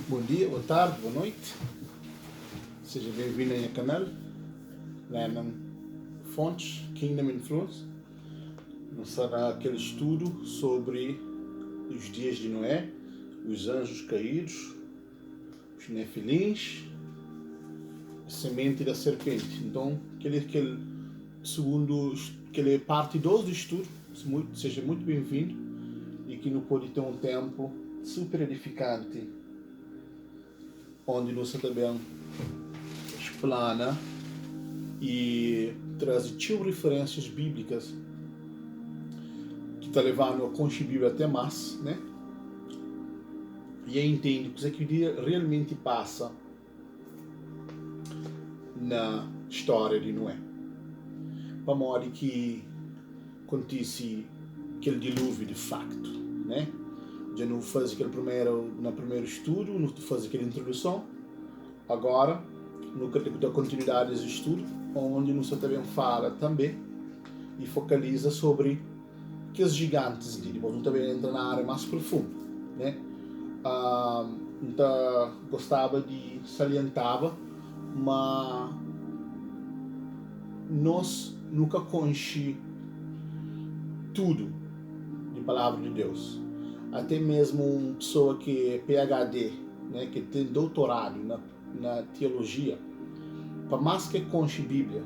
Bom dia, boa tarde, boa noite. Seja bem-vindo ao canal Lennon Fontes, Kingdom Influence. Nós será aquele estudo sobre os dias de Noé, os anjos caídos, os nefilins, a semente da serpente. Então, aquele parte 2 do estudo, seja muito bem-vindo e que não pode ter um tempo super edificante onde nós também explana e traz referências bíblicas que está levando a conhecer a Bíblia até mais, né? E aí entende o que o dia realmente passa na história de Noé. Para modo que acontece aquele dilúvio de facto, né? Já não faz aquele primeiro estudo, não faz aquela introdução. Agora, no da continuidade desse estudo, onde nós também fala também e focaliza sobre que os gigantes ali. Depois nós também entra na área mais profunda, né? Então, gostava de salientar, mas nós nunca conhecemos tudo de palavra de Deus. Até mesmo uma pessoa que é PhD, né, que tem doutorado na teologia, para mais que conheça a Bíblia,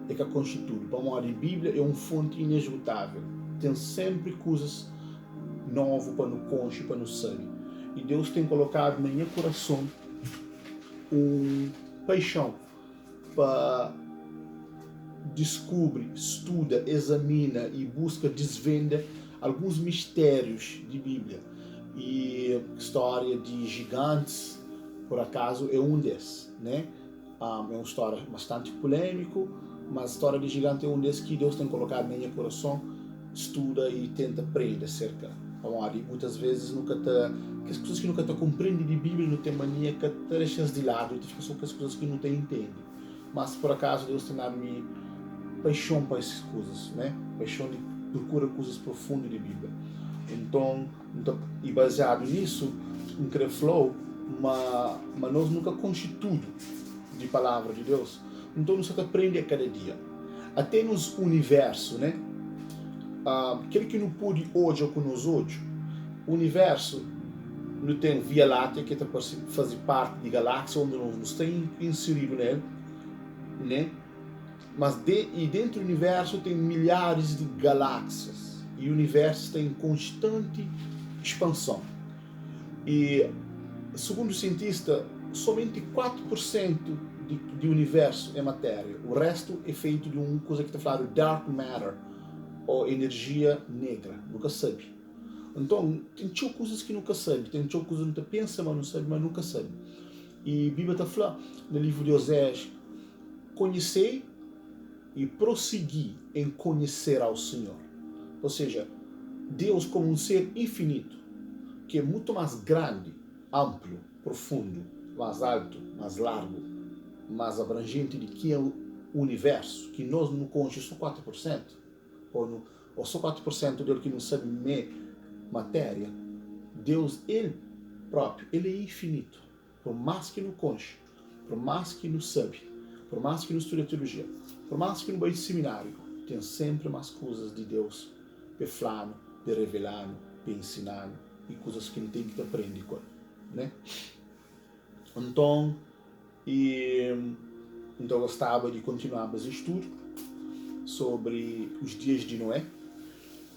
é que conheça tudo. Para modo, a Bíblia é uma fonte inesgotável. Tem sempre coisas novas para nos conhecer, para nos saber. E Deus tem colocado no meu coração uma paixão para descobrir, estuda, examina e busca desvenda alguns mistérios de Bíblia. E a história de gigantes, por acaso, é um desses, né? É uma história bastante polêmica, mas a história de gigante é um desses que Deus tem colocado no meu coração, estuda e tenta aprender acerca. Muitas vezes as coisas que nunca te compreende de Bíblia não tem mania que te deixas de lado e são as coisas que não te entende. Mas por acaso Deus tem dado me paixão para essas coisas, né? Paixão de procurar coisas profundas de Bíblia. Então, e baseado nisso, em que flow, mas nós nunca conhecemos tudo de palavra de Deus. Então, nós aprende a cada dia. Até nos universo, né? Aquele que não pôde hoje ou que nos hoje, o universo não tem Via Láctea, que faz parte de galáxia, onde nós nos tem inserido nele, né? Mas dentro do universo tem milhares de galáxias e o universo tem constante expansão. E segundo o cientista, somente 4% do universo é matéria. O resto é feito de uma coisa que está falando dark matter, ou energia negra. Nunca sabe. Então, tem coisas que nunca sabe, tem coisas que não pensa, mas não sabe, mas nunca sabe. E a Bíblia está falando no livro de Oséias: conhecei e prosseguir em conhecer ao Senhor. Ou seja, Deus como um ser infinito, que é muito mais grande, amplo, profundo, mais alto, mais largo, mais abrangente do que o universo, que nós não conhecemos só 4%, ou só 4% dele que não sabe matéria. Deus, Ele próprio, Ele é infinito. Por mais que não conheça, por mais que não sabe, por mais que não estude teologia, por mais que não vai em seminário, tem sempre mais coisas de Deus para falar, para revelar, para ensinar, e coisas que não tem que aprender com, né? Então, eu gostava de continuar esse estudo sobre os dias de Noé,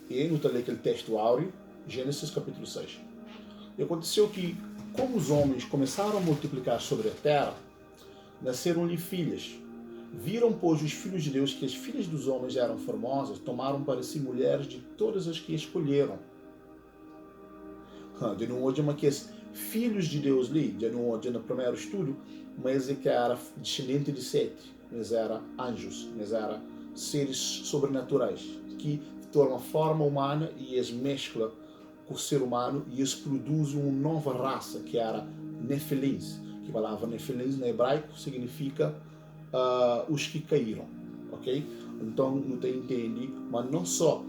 e no aquele texto áureo, Gênesis capítulo 6. E aconteceu que, como os homens começaram a multiplicar sobre a terra, nasceram-lhe filhas. Viram, pois, os filhos de Deus que as filhas dos homens eram formosas, tomaram para si mulheres de todas as que escolheram. De não hoje, que os filhos de Deus ali, de não hoje no primeiro estudo, mas é que era descendente de Sete, mas era anjos, mas era seres sobrenaturais, que tornam a forma humana e as mescla com o ser humano e eles produzem uma nova raça, que era Nefilins, que a palavra Nefilins no hebraico significa os que caíram, ok? Então não te entende, mas não só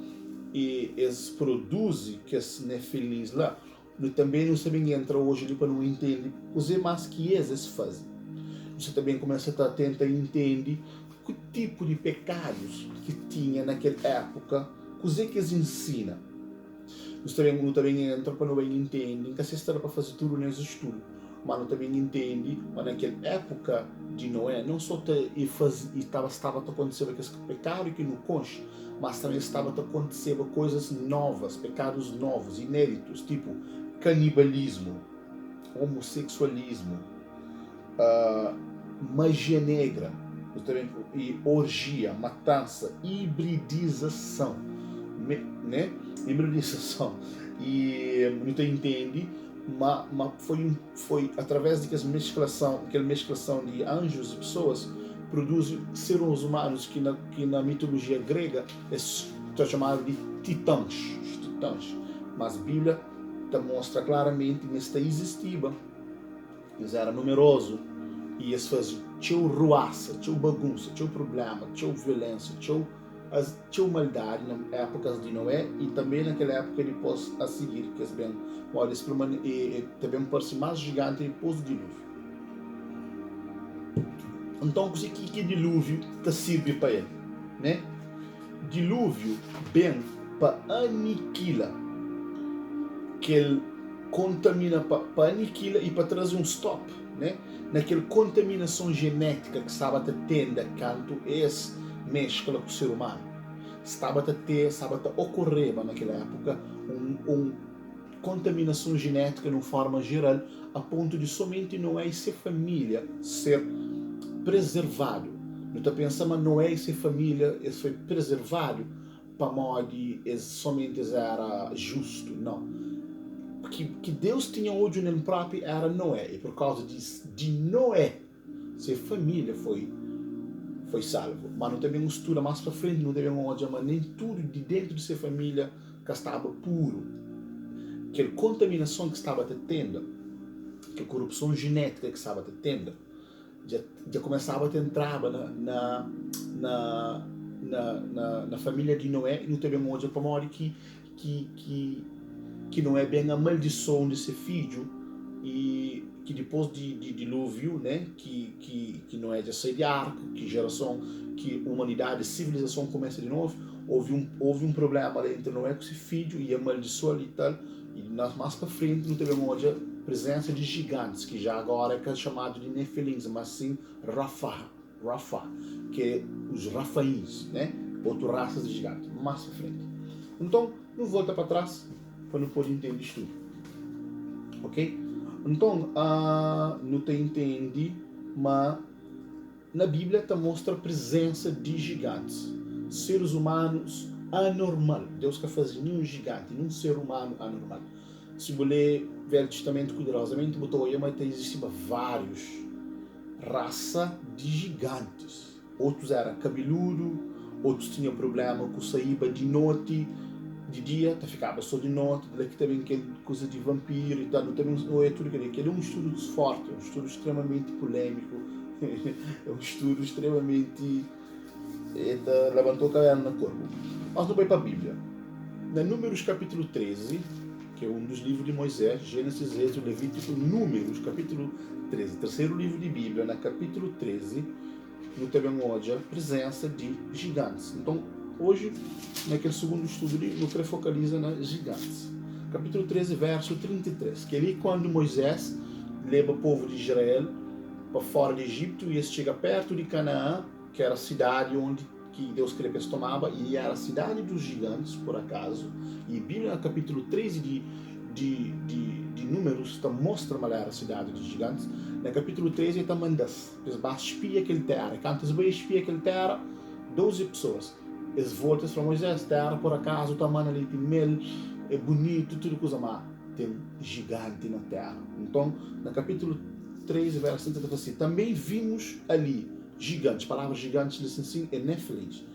eles produzem que os nefilins lá, também não sabem entra hoje ali para não entender o mais que eles fazem. Você também começa a tentar entender que tipo de pecados que tinha naquela época, o que eles ensinam. Você também entra para não entender que você está para fazer tudo nesse estudo, mas não também entende, mas naquela época de Noé, não só estava acontecendo aqueles pecados que não concha, mas também estava acontecendo coisas novas, pecados novos, inéditos, tipo canibalismo, homossexualismo, magia negra, e orgia, matança, hibridização, né? Hibridização. E não entende, mas foi através daquela mesclação de anjos e pessoas produz seres humanos que na mitologia grega é chamado de titãs. Mas a Bíblia mostra claramente que isso existia. Eles eram numerosos e eles faziam tinha ruaça, tinha bagunça, tinha problema, tinha violência, tinha maldade na época de Noé e também naquela época depois a seguir, que eles também parece mais gigante depois do dilúvio. Então, o que dilúvio serve para ele, né? Dilúvio bem para aniquilar, que ele contamina para aniquilar e para trazer um stop, né? Naquela contaminação genética que estava tendo quando esse mescla com o ser humano. Estava a ocorrer naquela época uma contaminação genética de uma forma geral, a ponto de somente Noé e sua família ser preservado. Não está pensando que Noé e sua família foi preservado para modo de somente era justo, não. Que Deus tinha ódio nele próprio era Noé, e por causa de Noé, sua família foi salvo. Mas não teve um estudo mais para frente, não teve um ódio, mas nem tudo de dentro de sua família que estava puro. Aquela contaminação que estava tendo, aquela corrupção genética que estava tendo, já começava a entrar na família de Noé, e não teve um ódio para morrer que não é bem a maldição desse filho, e que depois de dilúvio, né, que não é de sair de arco, que humanidade, civilização começa de novo, houve um problema entre Noé com esse filho e a maldição e tal, e mais para frente não teve uma presença de gigantes, que já agora é chamado de Nefilins, mas sim Rafa, que é os Rafaíns, né, outra raça de gigantes, mais para frente. Então, não volta para trás, para não poder entender isso tudo. Ok? Então, não te entende, mas na Bíblia mostra a presença de gigantes, seres humanos anormal. Deus quer fazer nenhum gigante, nenhum ser humano anormal. Se você ler o Velho Testamento cuidadosamente, mas existem vários raças de gigantes. Outros eram cabeludos, outros tinham problema com saída de noite, de dia, ficava só de noite, daqui também aquela coisa de vampiro e tal, também não é tudo aquele é um estudo forte, é um estudo extremamente polêmico, é um estudo extremamente levantou a caverna no corpo. Mas não vai para a Bíblia. Na Números capítulo 13, que é um dos livros de Moisés, Gênesis, Êxodo, Levítico, Números capítulo 13, terceiro livro de Bíblia, na capítulo 13, não teve a presença de gigantes. Então, hoje, naquele segundo estudo, eu quero focaliza nas gigantes. Capítulo 13, verso 33. Que ali, quando Moisés leva o povo de Israel para fora do Egito, e eles chegam perto de Canaã, que era a cidade onde que Deus queria que eles tomavam, e era a cidade dos gigantes, por acaso. E a Bíblia, no capítulo 13 de Números, mostra qual era a cidade dos gigantes. No capítulo 13, ele manda eles vão espiar aquele terra. Quando eles vão espiar aquele terra, 12 pessoas. Eles voltam para Moisés, terra por acaso, o tamanho ali tem mel, é bonito, tudo coisa, mas tem gigante na terra. Então, no capítulo 13, verso 30, assim, também vimos ali gigantes, palavras gigantes, assim, é Nefilins,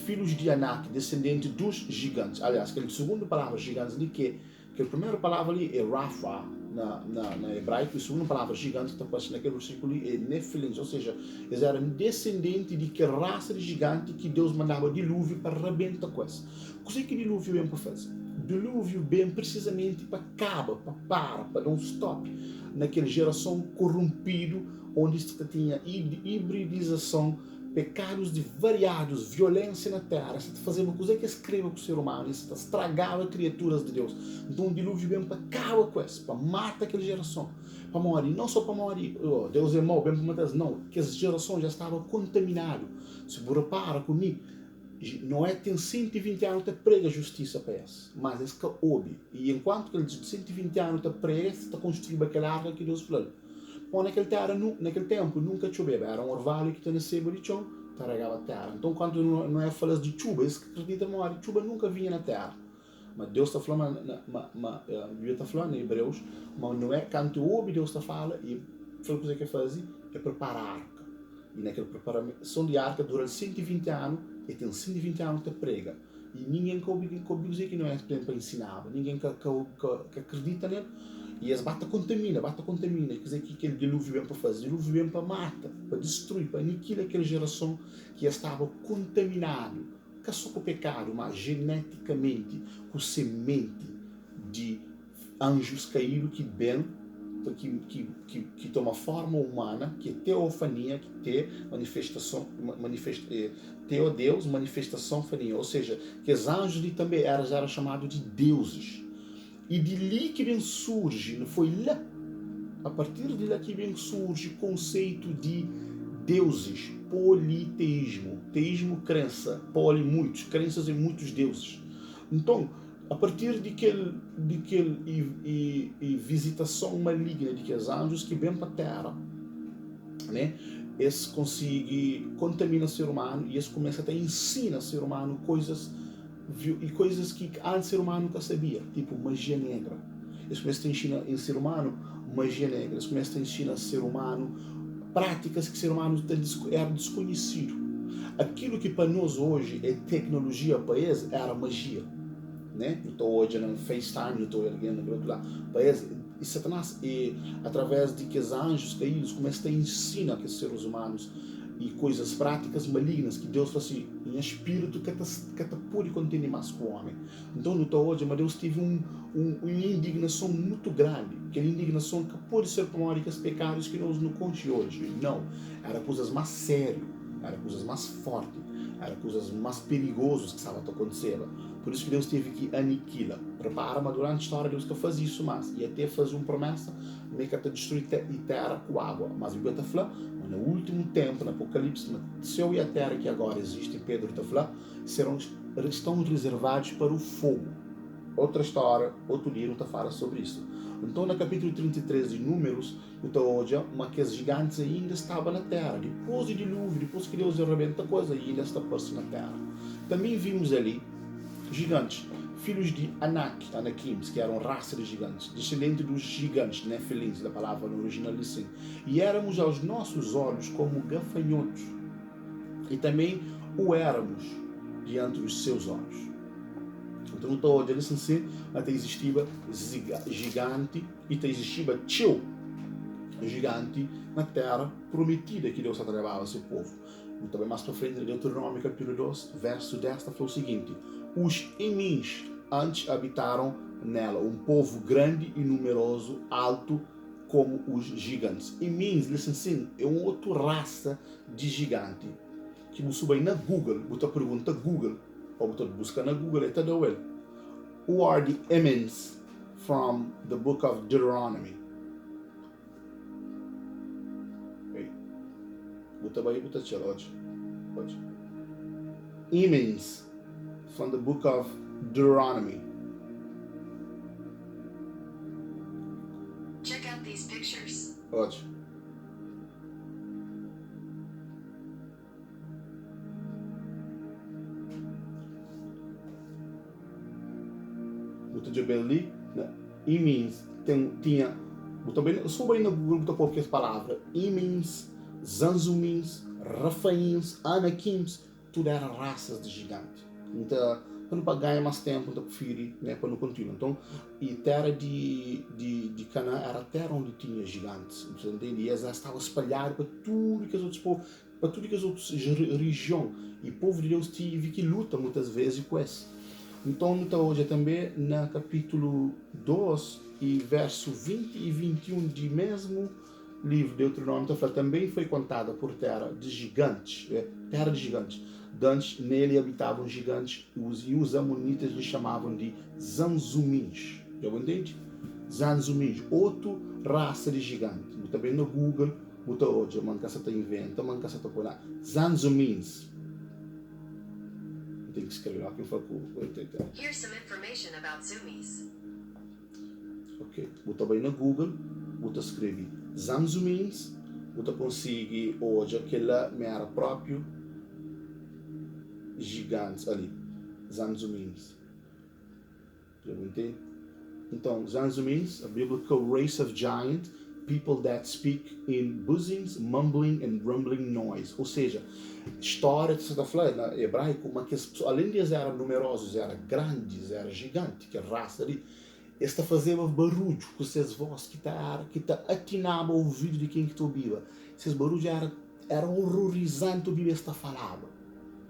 filhos de Anak, descendente dos gigantes. Aliás, aquela segunda palavra gigantes ali, que a primeira palavra ali é Rafa, na hebraico, e a segunda palavra gigante que está passando naquele versículo é Nefilins, ou seja, eles eram descendentes de que raça de gigante que Deus mandava dilúvio para arrebentar com essa. O que dilúvio vem para fazer? dilúvio bem precisamente para acabar, para dar um stop naquela geração corrompida, onde se tinha hibridização, pecados de variados, violência na terra, se fazer uma coisa que escreva com o ser humano, se estragava criaturas de Deus. Então o dilúvio bem para acabar com isso, para matar aquela geração, para morrer, não só para morrer, oh, Deus é mau, bem para matar, não, que essa geração já estava contaminada. Se você repara comigo, Noé tem 120 anos de prega justiça para isso, mas é que ouve. E enquanto que ele 120 anos de prega, está construindo aquela arca que Deus falou. Mas naquele tempo nunca choveva, era um orvalho que nasceu de chão, regava a terra. Então quando Noé fala de chuva, eles acreditam que chuva nunca vinha na terra. Mas Deus está falando, a Bíblia está falando em Hebreus, mas Noé, quando ouve Deus está falando, e a coisa que faz é preparar a arca. E naquela preparação de arca dura 120 anos, e tem 120 anos de prega. E ninguém que dizer que não é para ensinar, ninguém que acredita nele. E as bata contamina, quer dizer que aquele dilúvio vem para fazer, dilúvio vem para matar, para destruir, para aniquilar aquela geração que estava contaminada, não só com o pecado, mas geneticamente, com semente de anjos caídos que bem, que toma forma humana, que é teofania, que tem manifestação, teo Deus, manifestação fania, ou seja, que os anjos também eram chamados de deuses. E de ali que vem surge, não foi lá, a partir de lá que vem surge o conceito de deuses, politeísmo, teísmo, crença, muitos, crenças em muitos deuses. Então, a partir de aquele visitação maligna de que os anjos que vêm para a Terra, né, eles conseguem contaminar o ser humano e eles começam a ensinar o ser humano coisas que antes o ser humano nunca sabia, tipo magia negra. Eles começam a ensinar em ser humano magia negra, eles começam a ensinar ao ser humano práticas que o ser humano era desconhecido. Aquilo que para nós hoje é tecnologia para eles era magia. Né? Então hoje no FaceTime, eu estou erguendo lá. E Satanás, através de que os anjos caídos começam a ensinar que os seres humanos e coisas práticas malignas que Deus faz assim, em espírito que te pode conter mais com o homem. Então hoje, mas Deus teve uma indignação muito grande, aquela indignação que pode ser por uma dos pecados que nós não conte hoje. Não, era coisas mais sérias, era coisas mais fortes, era coisas mais perigosas que estavam acontecendo. Por isso que Deus teve que aniquilar. Prepara, mas durante a história Deus que faz isso mais. E até faz uma promessa, meio que até destruir a terra com água. Mas o Bíblia está falando, no último tempo, no Apocalipse, no céu e a terra que agora existem, Pedro está falando, estão reservados para o fogo. Outra história, outro livro está falando sobre isso. Então, no capítulo 33 de Números, hoje, que os gigantes ainda estavam na terra. Depois do dilúvio, depois que Deus arrebenta a coisa, ainda está posto na terra. Também vimos ali gigantes, filhos de Anakim, que eram raça de gigantes, descendentes dos gigantes, Nefilins, da palavra no original assim. E éramos aos nossos olhos como gafanhotos, e também o éramos diante dos seus olhos. Então, hoje, eles assim, até existia gigante, e até existia gigante na terra prometida que Deus atravessava ao seu povo. E também mais para frente, em Deuteronômio capítulo 2, verso 10, falou o seguinte: os Emins antes habitaram nela, um povo grande e numeroso, alto como os gigantes. Emins, assim, é uma outra raça de gigante. Que você vai na Google, você pergunta Google, ou você busca na Google, está dando ele. Who are the Emins from the book of Deuteronomy? Você vai hoje. Emins from the book of Deuteronomy. Check out these pictures. Hoje. Muito bem ali, né? Emins tinha, também sobre aí no Google qualquer palavra. Emins, Zanzumins, Rafaíns, Anakims, tudo eram raças de gigante. Então, para ganhar mais tempo, então prefiro, né, para não continuar. Então, e terra de Canaã era a terra onde tinha gigantes, entende? E eles estavam espalhados para tudo que os outros povos, para tudo que as outras regiões. E o povo de Deus teve que lutar muitas vezes com isso. Então, está hoje também na capítulo 2 e verso 20 e 21 de mesmo livro de Deuteronômio, está falando, também foi contada por terra de gigantes, terra de gigantes. Dantes, nele habitavam gigantes e os amonitas lhe chamavam de Zanzumins. Já entende? Zanzumins, outra raça de gigante. Também no Google, bota hoje, manca se inventa, manca se põe lá. Zanzumins. Tem que escrever lá que eu falo. Here's some information about zoomies. Ok, bota bem no Google, bota escrever Zanzumins, bota consegue hoje aquela era próprio gigantes ali, Zanzumins. Já entende? Então, Zanzumins, a biblical race of giant, people that speak in buzzings, mumbling and rumbling noise. Ou seja, história que você está falando na hebraico, mas que as pessoas, além de eram numerosos, eram grandes, eram gigantes, que a raça ali, esta fazia barulho com essas vozes que atinava o ouvido de quem que tu ouvia. Esses barulhos eram horrorizantes ouvir esta falava.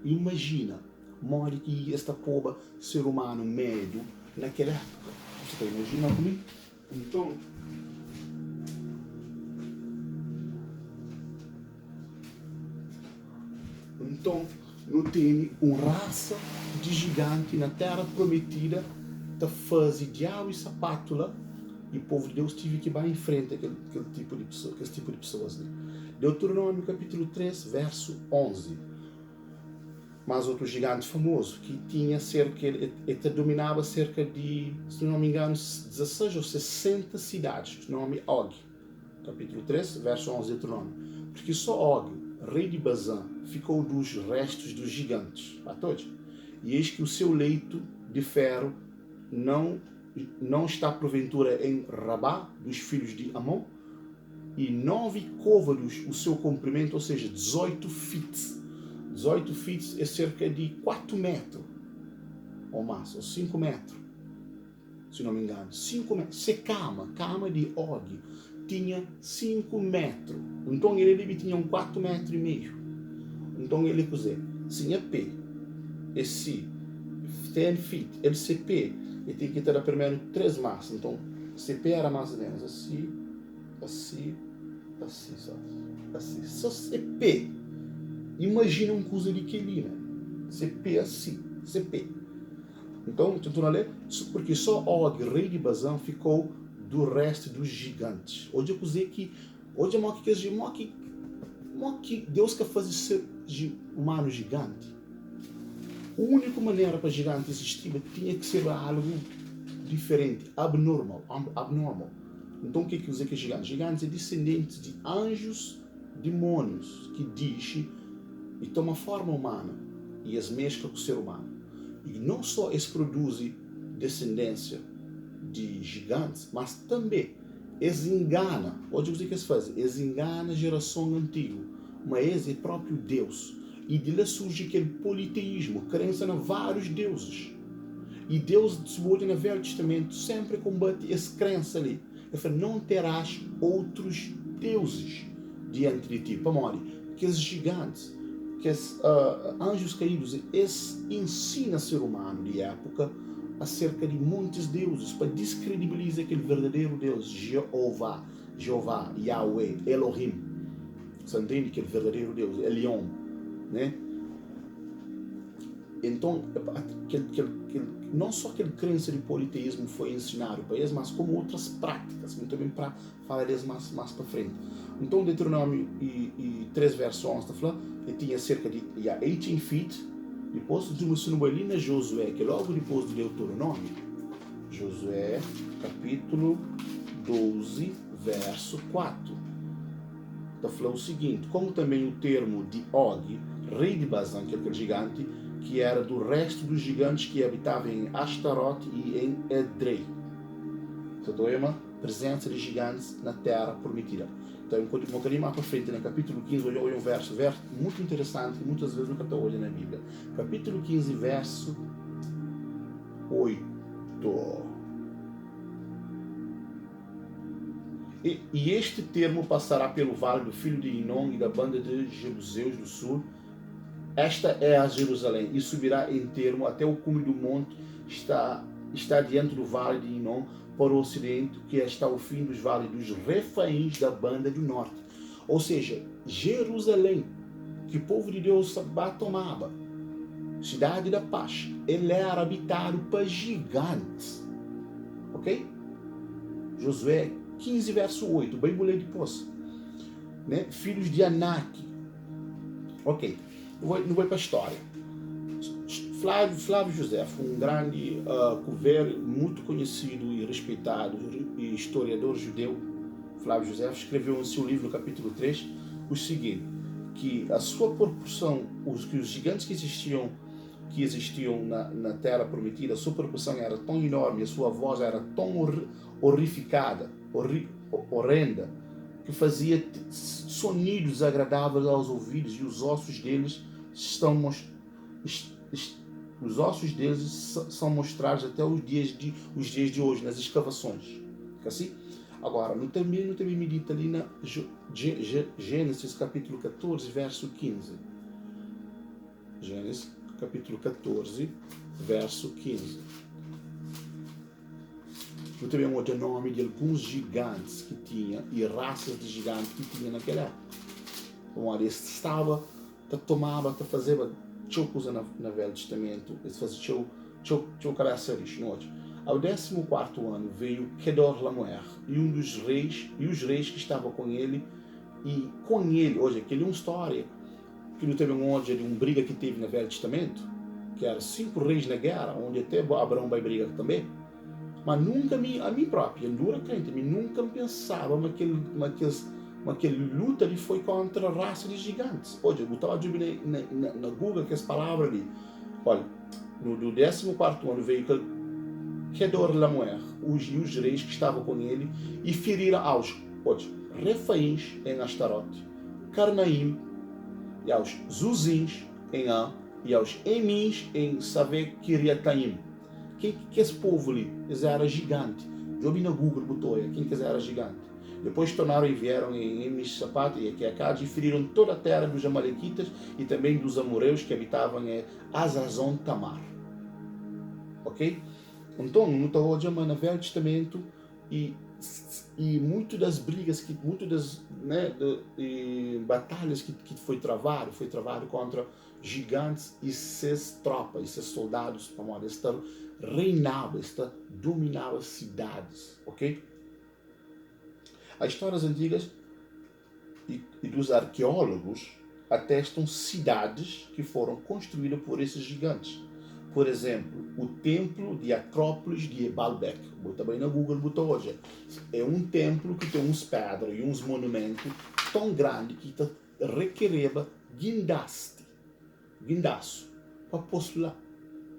Imagina, morre que esta pobre ser humano médio naquela época. Você está imaginando comigo? Então, não tem uma raça de gigante na terra prometida que faz diabo e sapátula e o povo de Deus tive que ir em frente aquele tipo de pessoas. Deuteronômio capítulo 3, verso 11. Mas outro gigante famoso que tinha ele dominava cerca de, se não me engano, 16 ou 60 cidades, o nome Og. Capítulo 3, verso 11 de Deuteronômio. Porque só Og, rei de Bazã, ficou dos restos dos gigantes, para todos. E eis que o seu leito de ferro não está porventura em Rabá, dos filhos de Amon, e 9 côvados o seu comprimento, ou seja, 18 feet. 18 feet é cerca de 4 metros, ou mais, ou 5 metros, se não me engano. 5 metros. Se cama de Og tinha 5 metros. Então ele tinha 4 metros e meio. Então ele cozeu. Sim, é P. Esse 10 feet. Ele CP, ele tem que ter pelo menos 3 massas. Então, CP era mais ou menos assim, só. Assim. Só CP. Imagina um coisa de quelina. CP assim. CP. Então, tentando ler, porque só Og, rei de Bazã, ficou do resto dos gigantes. Hoje eu dizer que hoje que Deus quer fazer ser humano gigante. A única maneira para gigante existir tinha que ser algo diferente, abnormal. Então o que quer dizer que é gigante? Gigantes é descendentes de anjos, demônios, que diz e toma forma humana e as mescla com o ser humano. E não só eles produzem descendência de gigantes, mas também eles enganam. Hoje eu dizer que eles fazem, eles enganam a geração antiga, mas eles é próprio Deus. E dele surge aquele politeísmo, crença em vários deuses. E Deus, hoje no Velho Testamento, sempre combate essa crença ali. Ele fala, não terás outros deuses diante de ti. Para aqueles gigantes, aqueles anjos caídos, eles ensinam o ser humano de época acerca de muitos deuses, para descredibilizar aquele verdadeiro Deus, Jeová, Yahweh, Elohim. Você entende? Aquele verdadeiro Deus, Elion. Né? Então, não só aquela crença de politeísmo foi ensinado para eles, mas como outras práticas, também para falar deles mais para frente. Então, Deuteronômio 3, verso 11, está falando, ele tinha cerca de 18 feet, depois de uma sinubelina Josué, que logo depois do Deuteronômio, Josué, capítulo 12, verso 4. Está falando o seguinte, como também o termo de Og, rei de Bazã, que é aquele gigante, que era do resto dos gigantes que habitavam em Ashtarote e em Edrei. Então é uma presença de gigantes na terra prometida. Então, enquanto um bocadinho mais para frente, no capítulo 15, olha um verso muito interessante, que muitas vezes nunca está olhando na Bíblia. Capítulo 15, verso 8. E este termo passará pelo vale do filho de Inom e da banda de Jebuseus do sul, Esta é a Jerusalém, e subirá em termo até o cume do monte, está diante do vale de Inom, para o ocidente, que está ao fim dos vales dos Refaíns da banda do norte. Ou seja, Jerusalém, que o povo de Deus tomava, cidade da paz, ele era habitado por gigantes. Ok? Josué 15, verso 8, bem bolei depois. Né? Filhos de Anak. Ok, não vou para a história. Flávio José, um grande coveiro, muito conhecido e respeitado, e historiador judeu. Flávio José escreveu em seu livro, no capítulo 3, o seguinte, que a sua proporção, os gigantes que existiam na Terra Prometida, a sua proporção era tão enorme, a sua voz era tão horrificada, horrenda, que fazia sonidos desagradáveis aos ouvidos, e os ossos deles são mostrados até os dias de hoje, nas escavações. Assim? Agora, também medita ali na Gênesis capítulo 14, verso 15. Gênesis capítulo 14, verso 15. Eu também o nome de alguns gigantes que tinha, e raças de gigantes que tinha naquela época. Onde estava, tomava, fazia coisa no Velho Testamento, eles faziam cabeça de noite. Ao 14º ano veio Kedorlaomer e os reis que estavam com ele, hoje, aquele é uma história que não teve de uma briga que teve no Velho Testamento, que eram 5 reis na guerra, onde até Abraão vai brigar também. Mas nunca, a mim própria, dura crente, nunca pensava aquela luta ali foi contra a raça de gigantes. Hoje, eu estava na Google que as palavras ali. Olha, no 14º ano veio Kedorlaomer, os reis que estavam com ele, e feriram aos Refaíns em Astarote, Carnaim, e aos Zuzins em An, e aos Emins em Savek-Kiriataim. Quem que esse povo ali? Eles eram gigantes. Eu vi na Google, botou aí, quem que era gigante. Depois tornaram e vieram em Emis-Sapat e Ekeakad e feriram toda a terra dos Amalequitas e também dos amoreus que habitavam em Azazon Tamar. Ok? Então, no Velho Testamento, e muito das brigas, muito das batalhas que foi travado contra gigantes e seus tropas, e seus soldados, reinavam, dominavam cidades, ok? As histórias antigas e dos arqueólogos atestam cidades que foram construídas por esses gigantes. Por exemplo, o templo de Acrópolis de Baalbek, também na Google botou hoje, é um templo que tem uns pedras e uns monumentos tão grandes que requereva guindaste, para pôr lá.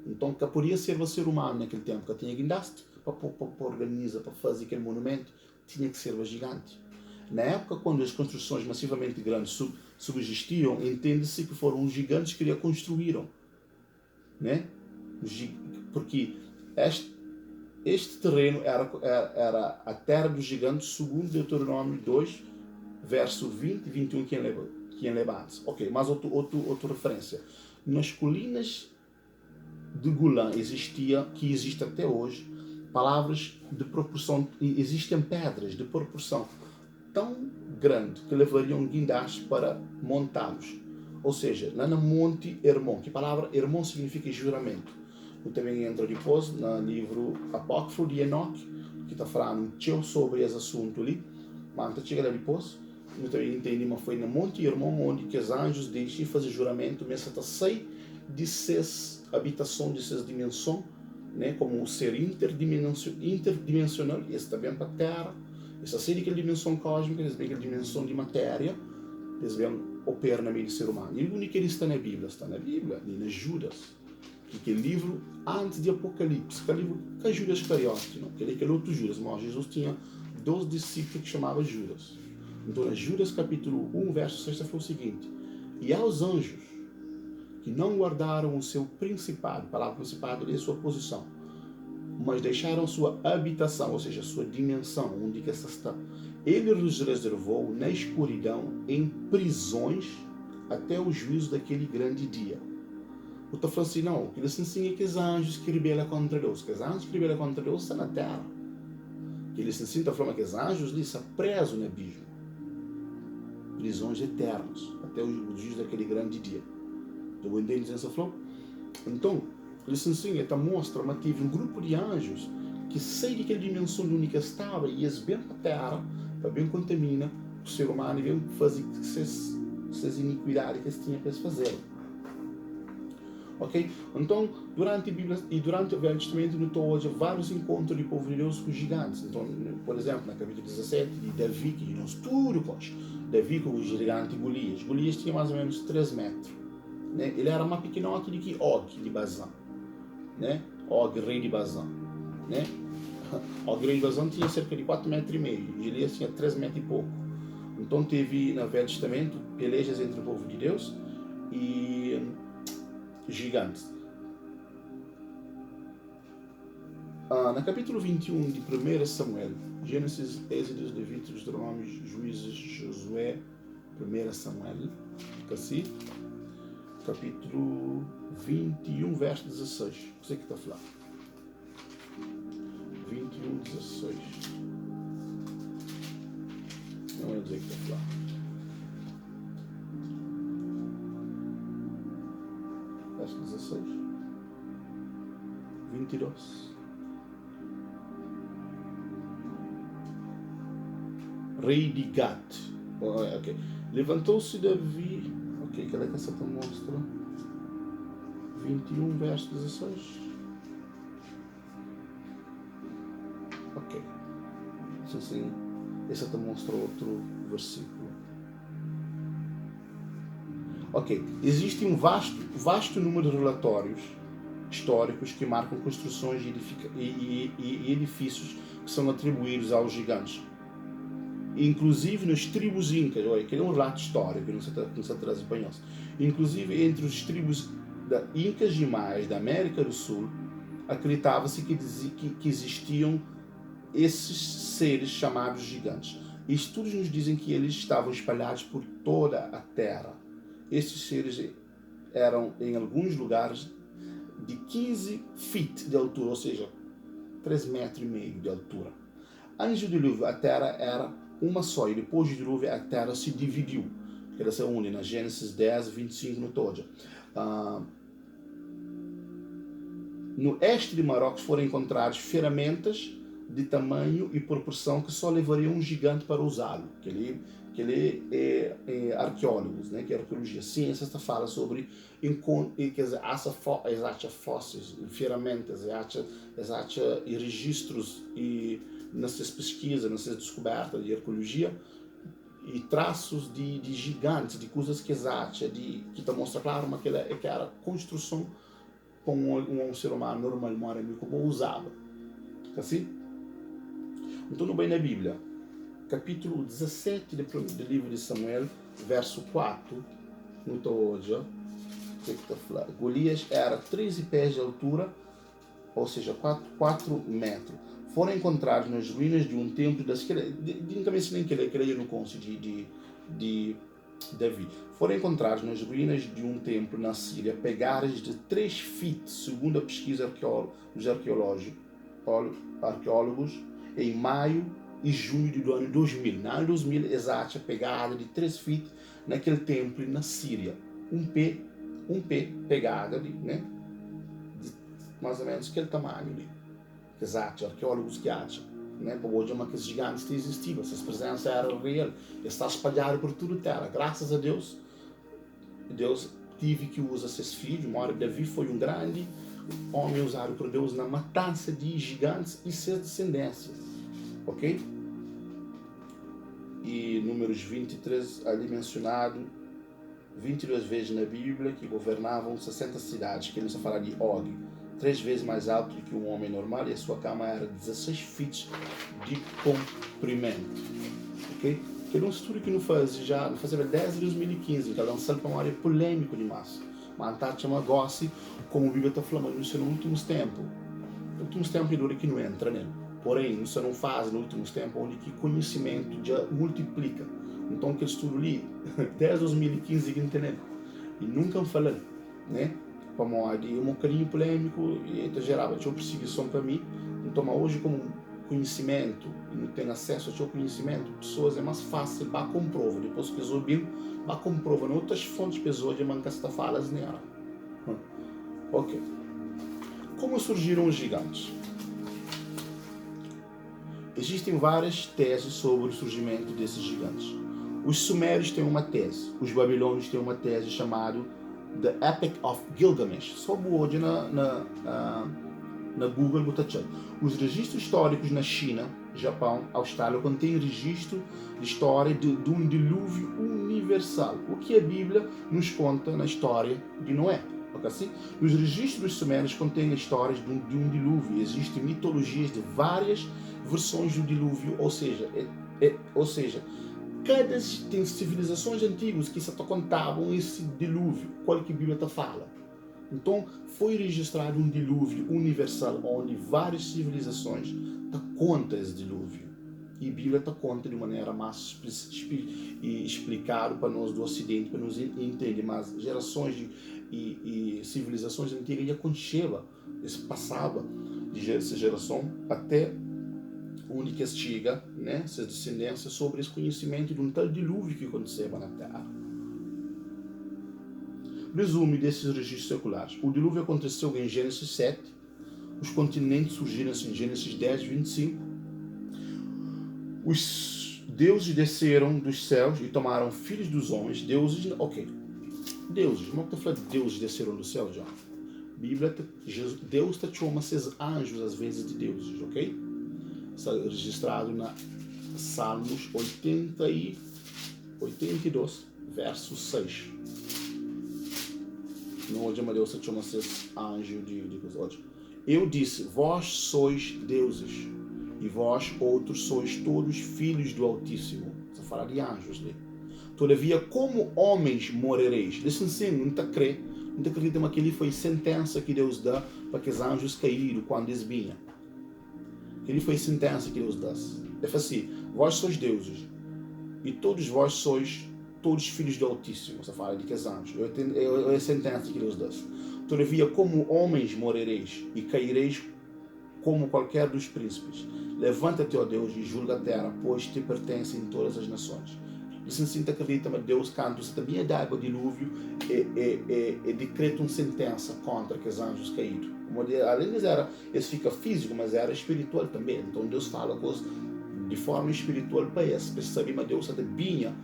Então, que podia ser o ser humano naquele tempo que tinha guindaste, para organizar, para fazer aquele monumento, tinha que ser o gigante. Na época, quando as construções massivamente grandes subsistiam, entende-se que foram os gigantes que lhe construíram, né? Porque este terreno era a terra dos gigantes, segundo Deuteronômio 2, verso 20 e 21, que em Lebanon. Ok, mas outra referência. Nas colinas de Golã que existe até hoje, palavras de proporção, existem pedras de proporção tão grande que levariam guindastes para montá-los. Ou seja, lá no Monte Hermon, que a palavra Hermon significa juramento. Eu também entro depois no livro Apócrifo de Enoch, que está falando sobre esse assunto ali, mas chega lá depois. Eu também entendi, mas foi no Monte Hermon onde que os anjos deixam fazer juramento, mas até sair de suas habitações, de suas dimensões, né, como um ser interdimensional, e esse também para a Terra, essa seria aquela dimensão cósmica, essa aquela dimensão de matéria, eles vêm operar na meio do ser humano. E o único que ele está na Bíblia, e na Judas, que é o livro antes de Apocalipse, que é o livro que Judas Iscariote, não? Que é aquele outro Judas, mas Jesus tinha 2 discípulos que chamavam Judas. Então, em Judas capítulo 1, verso 6, foi o seguinte: e aos anjos que não guardaram o seu principado, a palavra principado é a sua posição, mas deixaram sua habitação, ou seja, sua dimensão, onde que essa está, ele os reservou na escuridão, em prisões, até o juízo daquele grande dia. Eu estou falando assim, não, o que eles ensinam é que os anjos que rebelam contra Deus, que os anjos que rebelam contra Deus estão na terra. Que eles ensinam, está falando que os anjos ali estão presos no abismo. Prisões eternas, até o juízo daquele grande dia. Eu entendo essa flor? Então, eles ensinam, está mostra, mas teve um grupo de anjos que sai daquela dimensão única estava e eles vêm para a terra, para bem contaminar o ser humano e vêm fazer essas iniquidades que eles tinham para fazer. Ok? Então, durante a Bíblia e durante o Velho Testamento, notou hoje vários encontros de povo de Deus com gigantes. Então, por exemplo, na capítulo 17, de Davi, que nós tudo conhece. Davi com o gigante Golias. Golias tinha mais ou menos 3 metros. Né? Ele era mais pequenote do que Og de Bazã. Né? Og, rei de Bazã. Né? Og, rei de Bazã, tinha cerca de 4,5 metros. Golias tinha 3 metros e pouco. Então, teve no Velho Testamento pelejas entre o povo de Deus e gigantes. No capítulo 21 de 1 Samuel, Gênesis, Êxodo, Levíticos, Deuteronômio, Juízes, Josué, 1 Samuel, assim, capítulo 21, verso 16. Você que está falando. 21, 16. Não é dizer que está falando. Verso 16. 22. Rei de Gat. Okay. Levantou-se Davi. Ok, que é que essa te mostra? 21, verso 16. Ok. Assim, essa te mostra outro versículo. Ok. Existe um vasto número de relatórios históricos que marcam construções e edifícios que são atribuídos aos gigantes. Inclusive nas tribos incas, olha, que é um relato histórico, não se traz espanhol. Inclusive entre os tribos incas e maias da América do Sul, acreditava-se que existiam esses seres chamados gigantes. Estudos nos dizem que eles estavam espalhados por toda a Terra. Esses seres eram, em alguns lugares, de 15 feet de altura, ou seja, 3,5 metros de altura. Antes do dilúvio, a Terra era uma só, e depois do dilúvio a Terra se dividiu. Ela se une na Gênesis 10, 25 no todo. No este de Marrocos foram encontradas ferramentas de tamanho e proporção que só levariam um gigante para usá-lo. Que ele é arqueólogos, né? Que é arqueologia. Ciência fala sobre acha fósseis, ferramentas, acha registros e nessas pesquisas, nessas descobertas de arqueologia e traços de gigantes, de coisas que acha, que te mostra claro que era construção como um ser humano normal como usava. Assim? Então, no bem na Bíblia, capítulo 17 do livro de Samuel, verso 4, no hoje, Golias era 13 pés de altura, ou seja, 4 metros. Foram encontrados nas ruínas de um templo que no conce de Davi. Foram encontrados nas ruínas de um templo na Síria, pegadas de 3 feet, segundo a pesquisa dos arqueólogos, em maio e junho do ano 2000. No ano 2000, exata pegada de 3 feet naquele templo na Síria. Um pé pegada ali, né? De mais ou menos aquele tamanho ali. Exato, arqueólogos que acham, né? Para hoje que os gigantes existiam, essas presenças eram real, está espalhado por toda a terra. Graças a Deus, Deus teve que usar seus filhos. Davi foi um grande homem usado por Deus na matança de gigantes e suas descendências, ok? E números 23 ali mencionado 22 vezes na Bíblia que governavam 60 cidades, que não se fala de Og, 3 vezes mais alto do que um homem normal, e a sua cama era 16 feet de comprimento. Ok? Que era um estudo que não fazia desde 2015, que é lançado para uma área polêmica demais. Mas está chamando gosse, como a Bíblia está falando, isso nos últimos tempos. Nos últimos tempos, ele que não entra nele. Porém, isso não faz nos últimos tempos, onde que conhecimento já multiplica. Então, que estudo ali, desde 2015 que entendendo, e nunca falei, né? Para mim, de um bocadinho polêmico, e gerava uma perseguição para mim. Então, hoje, como conhecimento, e não tem acesso ao seu conhecimento, pessoas é mais fácil, vá comprova, depois que resolvi, vá comprova, em outras fontes, pessoas de manca esta falas nela. Ok. Como surgiram os gigantes? Existem várias teses sobre o surgimento desses gigantes. Os sumérios têm uma tese, os babilônios têm uma tese chamada The Epic of Gilgamesh. Só hoje na Google, os registros históricos na China, Japão, Austrália contêm registro de história de um dilúvio universal, o que a Bíblia nos conta na história de Noé. Assim, os registros dos sumérios contêm histórias de um dilúvio. Existem mitologias de várias versões do dilúvio, ou seja, cada tem civilizações antigas que contavam esse dilúvio, qual que a Bíblia fala. Então, foi registrado um dilúvio universal, onde várias civilizações contam esse dilúvio. E a Bíblia conta de maneira mais explicada para nós do Ocidente, para nos entender, mas gerações e civilizações antigas já conheciam, passava de essa geração até onde que chega, né, essa descendência sobre esse conhecimento de um tal dilúvio que aconteceu na Terra. Resumo desses registros seculares. O dilúvio aconteceu em Gênesis 7, os continentes surgiram em Gênesis 10, 25. Os deuses desceram dos céus e tomaram filhos dos homens. Deuses, deuses, não está falando de deuses desceram do céu já. Bíblia, Deus chama esses anjos às vezes de deuses, ok? Está registrado na Salmos 82, verso 6. Não chama Deus, chama esses anjos de coisa. Eu disse, vós sois deuses, e vós outros sois todos filhos do Altíssimo. Você fala de anjos, né? Todavia, como homens morrereis. Listen, sim, não está crê. Não está acreditando que ele foi sentença que Deus dá para que os anjos caíram quando eles vinham. Ele foi sentença que Deus dá. É assim, vós sois deuses, e todos vós sois todos filhos do Altíssimo. Você fala de que os anjos. É a sentença que Deus dá. Todavia, como homens morrereis, e caireis como qualquer dos príncipes. Levanta-te, ó Deus, e julga a terra, pois te pertencem todas as nações. E se sinta acredita, mas Deus canta, se também dá o dilúvio, decreta uma sentença contra que os anjos caíram. Além de eles fica físico, mas era espiritual também. Então Deus fala coisas de forma espiritual para eles. Para saber, mas Deus até vinha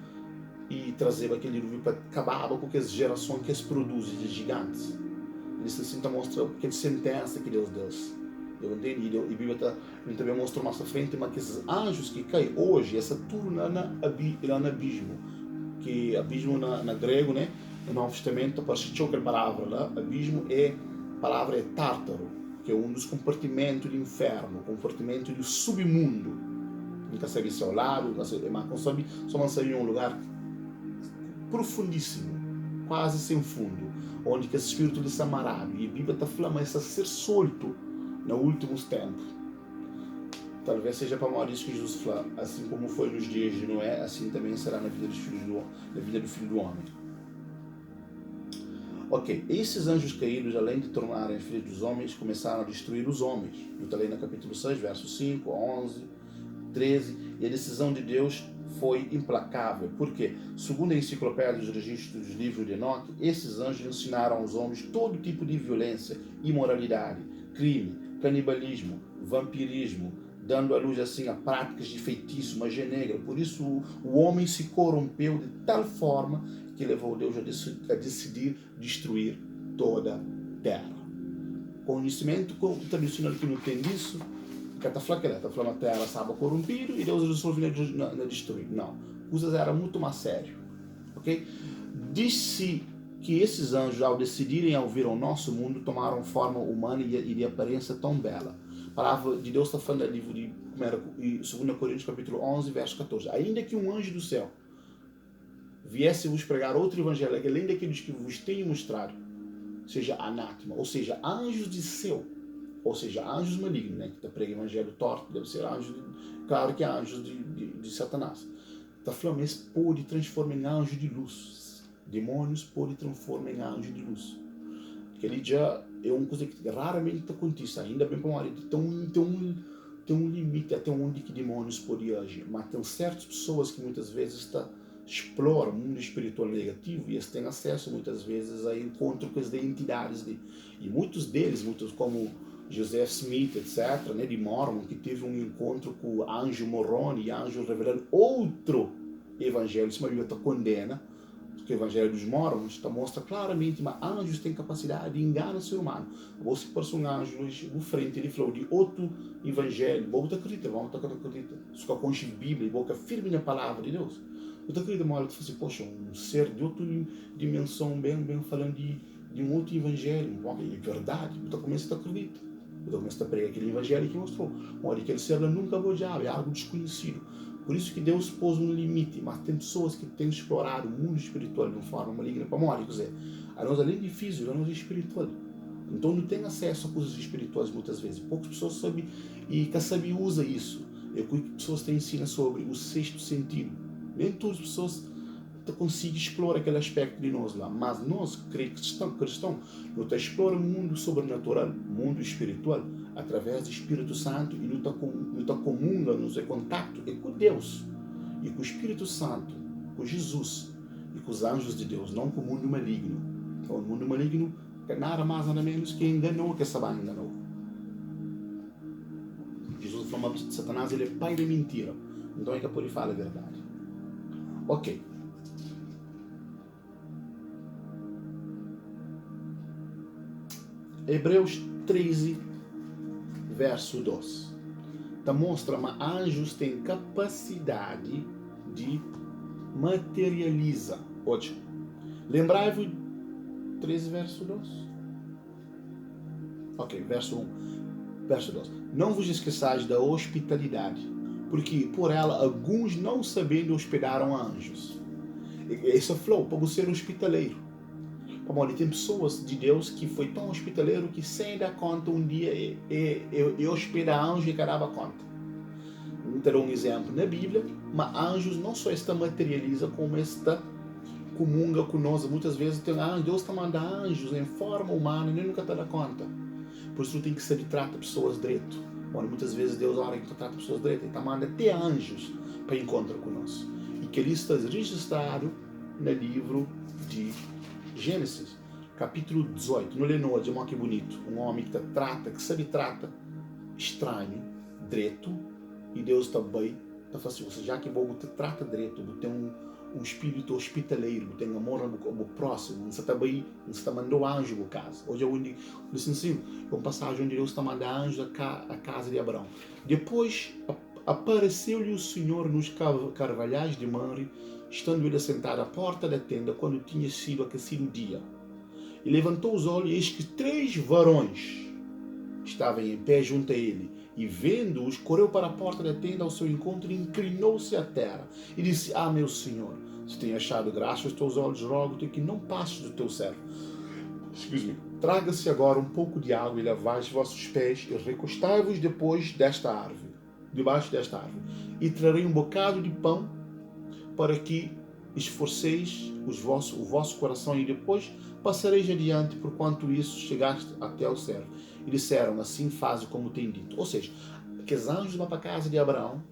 e trazer aquele dilúvio para acabar com aquelas gerações que eles produzem de gigantes. Eles se sinta mostrar aquela sentença que Deus deu. Eu entendi, e a Bíblia também mostrou mais à frente, mas que esses anjos que caem hoje, essa turma lá no abismo, que abismo na grego, né, no Novo Testamento, para achar aquela palavra lá, abismo a palavra é tártaro, que é um dos compartimentos do inferno, compartimento do submundo. Nunca sabe se é ao lado, mas só não sabe um lugar profundíssimo, quase sem fundo, onde que esse espírito de Samarado, e a Bíblia está falando, mas a ser solto nos últimos tempos. Talvez seja para Maurício que Jesus fala, assim como foi nos dias de Noé, assim também será na vida do Filho do Homem. Ok, esses anjos caídos, além de tornarem filhos dos homens, começaram a destruir os homens. Eu estou lendo no capítulo 6, versos 5, 11, 13, e a decisão de Deus foi implacável. Por quê? Segundo a enciclopédia dos registros dos livros de Enoque, esses anjos ensinaram aos homens todo tipo de violência, imoralidade, crime, canibalismo, vampirismo, dando à luz assim a práticas de feitiço, magia negra. Por isso o homem se corrompeu de tal forma que levou Deus a decidir destruir toda a terra. Conhecimento tradicional que não tem disso, que está falando a terra estava corrompida e Deus resolveu destruir. Não, coisas eram muito mais sério, ok? Disse que esses anjos, ao decidirem ao vir ao nosso mundo, tomaram forma humana e de aparência tão bela. A palavra de Deus está falando no livro de 2 Coríntios, capítulo 11, verso 14. Ainda que um anjo do céu viesse vos pregar outro evangelho, além daqueles que vos tenho mostrado, seja anátema, ou seja, anjos de céu, ou seja, anjos malignos, né, que pregam evangelho torto, deve ser anjos, claro que é anjos de Satanás. está falando, esse pode transformar em anjo de luz. Demônios podem transformar em anjo de luz. Aquele já é uma coisa que raramente acontece. Ainda bem para uma tem um limite até onde que demônios podem agir. Mas tem certas pessoas que muitas vezes exploram o mundo espiritual negativo e eles têm acesso muitas vezes a encontros com as entidades. E muitos deles, como Joseph Smith, etc., né, de Mormon, que teve um encontro com o anjo Moroni e anjo revelando outro evangelho. Isso a Bíblia condena, porque o evangelho dos Mormons mostra claramente que anjos têm capacidade de enganar o ser humano. Você parece um anjo no frente, ele falou de outro evangelho, você acredita, vamos acreditar. Só com a Bíblia, você firme na palavra de Deus. Você acredita, uma hora você fala assim, poxa, um ser de outra dimensão, bem falando de um outro evangelho, é verdade, você começa a acreditar. Você começa a pregar aquele evangelho que mostrou. Olha, aquele ser nunca bojava, é algo desconhecido. Por isso que Deus pôs um limite, mas tem pessoas que têm explorado o mundo espiritual de uma forma maligna para morrer. Quer dizer, a nós além de físico, a nós é espiritual. Então não tem acesso a coisas espirituais muitas vezes. Poucas pessoas sabem e que sabem usa isso. É o que pessoas têm ensina sobre o sexto sentido. Nem todas as pessoas conseguem explorar aquele aspecto de nós lá. Mas nós, cristãos, nós exploramos o mundo sobrenatural, o mundo espiritual, através do Espírito Santo e nos comunga, nos é contato é com Deus e com o Espírito Santo, com Jesus e com os anjos de Deus, não com o mundo maligno. Então, o mundo maligno é nada mais nada menos que enganou que Saban enganou. Jesus falou que Satanás ele é pai da mentira, então é que por ele fala a verdade. Ok. Hebreus 13, verso 2. Mostra que anjos têm capacidade de materializar. Ótimo. Lembrai-vos 13, verso 2? Ok, verso 1. Verso 2. Não vos esqueçais da hospitalidade, porque por ela alguns não sabendo hospedaram anjos. Esse é o flow, para você ser hospitaleiro. Olha, tem pessoas de Deus que foi tão hospitaleiro que sem dar conta um dia e hospedar anjos e carava conta. Vou ter um exemplo na Bíblia, mas anjos não só está materializa como está comunga conosco. Muitas vezes tem Deus está mandando anjos em forma humana e nem nunca está dando conta. Por isso tem que saber tratar pessoas direito. Olha, muitas vezes Deus olha que trata pessoas direito e está mandando até anjos para encontrar conosco. E que ele está registrado no livro de Gênesis, capítulo 18. No Lenoa, de que bonito. Um homem que sabe trata estranho, direito, e Deus também está falando assim, já que você trata direito, você tem um espírito hospitaleiro, você tem amor ao próximo, você também está mandando anjo no caso. Hoje é onde, assim, é uma passagem onde Deus está mandando anjo à casa de Abraão. Depois apareceu-lhe o Senhor nos carvalhais de Mamre, estando ele sentado à porta da tenda, quando tinha sido aquecido o dia. E levantou os olhos, e eis que 3 varões estavam em pé junto a ele. E vendo-os, correu para a porta da tenda ao seu encontro e inclinou-se à terra. E disse, meu Senhor, se tenho achado graça aos teus olhos, rogo-te que não passes do teu servo. Traga-se agora um pouco de água e lavai os vossos pés e recostai-vos debaixo desta árvore. E trarei um bocado de pão para que esforceis o vosso coração e depois passareis adiante, porquanto isso chegaste até ao servo. E disseram, assim faze como tem dito. Ou seja, que os anjos vão para a casa de Abraão